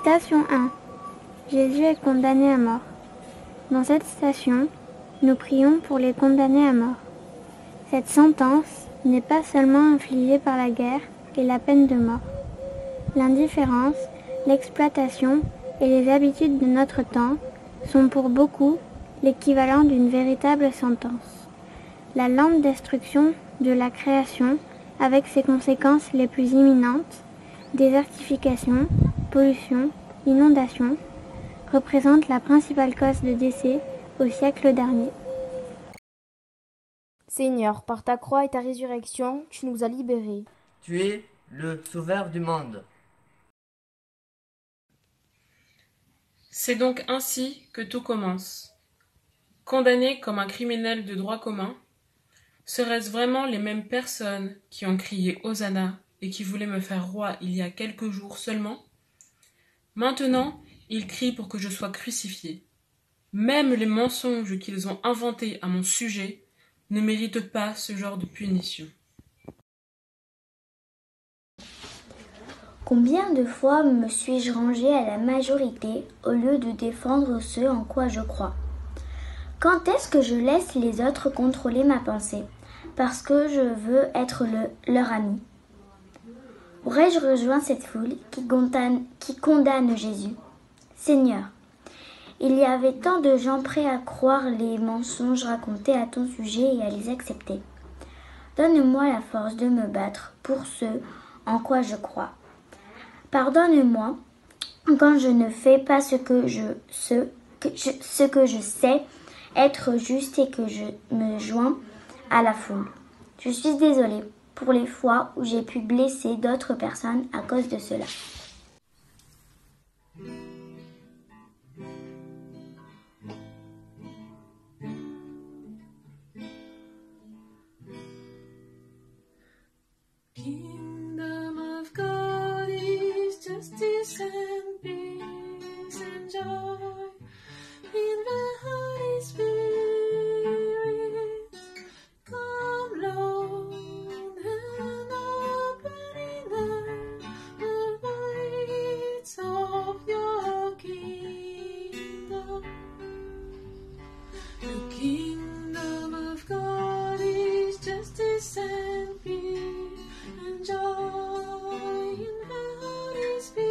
Station 1. Jésus est condamné à mort. Dans cette station, nous prions pour les condamnés à mort. Cette sentence n'est pas seulement infligée par la guerre et la peine de mort. L'indifférence, l'exploitation et les habitudes de notre temps sont pour beaucoup l'équivalent d'une véritable sentence. La lente destruction de la création avec ses conséquences les plus imminentes, désertification, pollution, inondation, représente la principale cause de décès au siècle dernier. Seigneur, par ta croix et ta résurrection, tu nous as libérés. Tu es le sauveur du monde. C'est donc ainsi que tout commence. Condamné comme un criminel de droit commun, seraient-ce vraiment les mêmes personnes qui ont crié Hosanna et qui voulaient me faire roi il y a quelques jours seulement? Maintenant, ils crient pour que je sois crucifié. Même les mensonges qu'ils ont inventés à mon sujet ne méritent pas ce genre de punition. Combien de fois me suis-je rangé à la majorité au lieu de défendre ce en quoi je crois? Quand est-ce que je laisse les autres contrôler ma pensée, parce que je veux être leur ami? Aurais-je rejoint cette foule qui condamne Jésus? Seigneur, il y avait tant de gens prêts à croire les mensonges racontés à ton sujet et à les accepter. Donne-moi la force de me battre pour ce en quoi je crois. Pardonne-moi quand je ne fais pas ce que je sais être juste et que je me joins à la foule. Je suis désolée pour les fois où j'ai pu blesser d'autres personnes à cause de cela. Kingdom of God is justice and peace and joy in the Holy Spirit. Come, Lord, and open in the lights of your kingdom. The kingdom of God is justice and peace and joy in the Holy Spirit.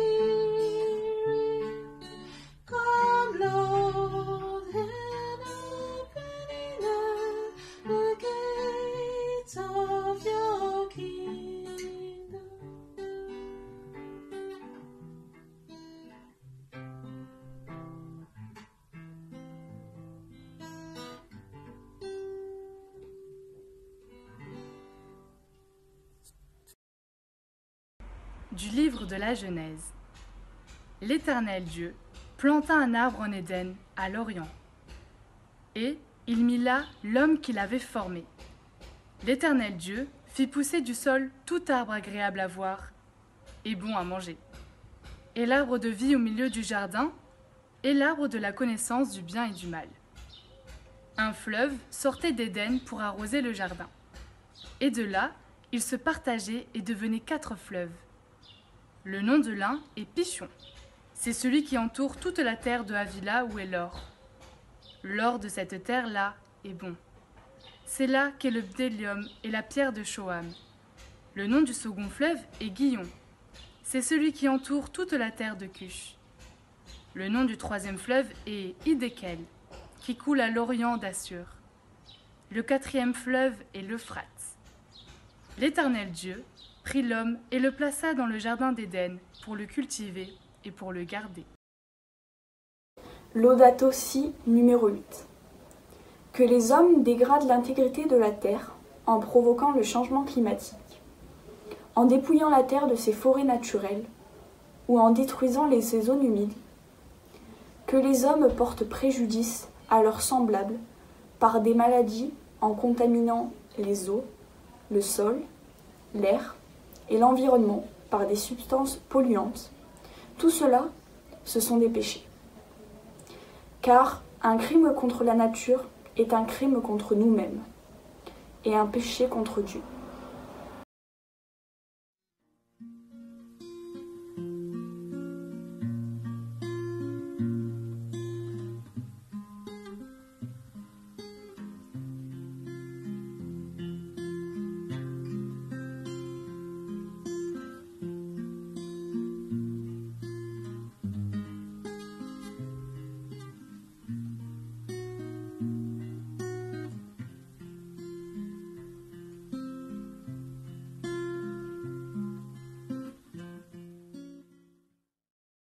Come, Lord, and open in the gates of your kingdom. Du livre de la Genèse. L'Éternel Dieu planta un arbre en Éden, à l'Orient. Et il mit là l'homme qu'il avait formé. L'Éternel Dieu fit pousser du sol tout arbre agréable à voir et bon à manger, et l'arbre de vie au milieu du jardin, et l'arbre de la connaissance du bien et du mal. Un fleuve sortait d'Éden pour arroser le jardin. Et de là, il se partageait et devenait 4 fleuves. Le nom de l'un est Pishon. C'est celui qui entoure toute la terre de Havila où est l'or. L'or de cette terre-là est bon. C'est là qu'est le bdellium et la pierre de Shoham. Le nom du second fleuve est Guillon. C'est celui qui entoure toute la terre de Cush. Le nom du troisième fleuve est Hiddekel, qui coule à l'orient d'Assur. Le 4e fleuve est l'Euphrate. L'Éternel Dieu prit l'homme et le plaça dans le jardin d'Éden pour le cultiver et pour le garder. Laudato si numéro 8. Que les hommes dégradent l'intégrité de la terre en provoquant le changement climatique, en dépouillant la terre de ses forêts naturelles ou en détruisant ses zones humides. Que les hommes portent préjudice à leurs semblables par des maladies en contaminant les eaux, le sol, l'air et l'environnement par des substances polluantes. Tout cela, ce sont des péchés. Car un crime contre la nature est un crime contre nous-mêmes et un péché contre Dieu.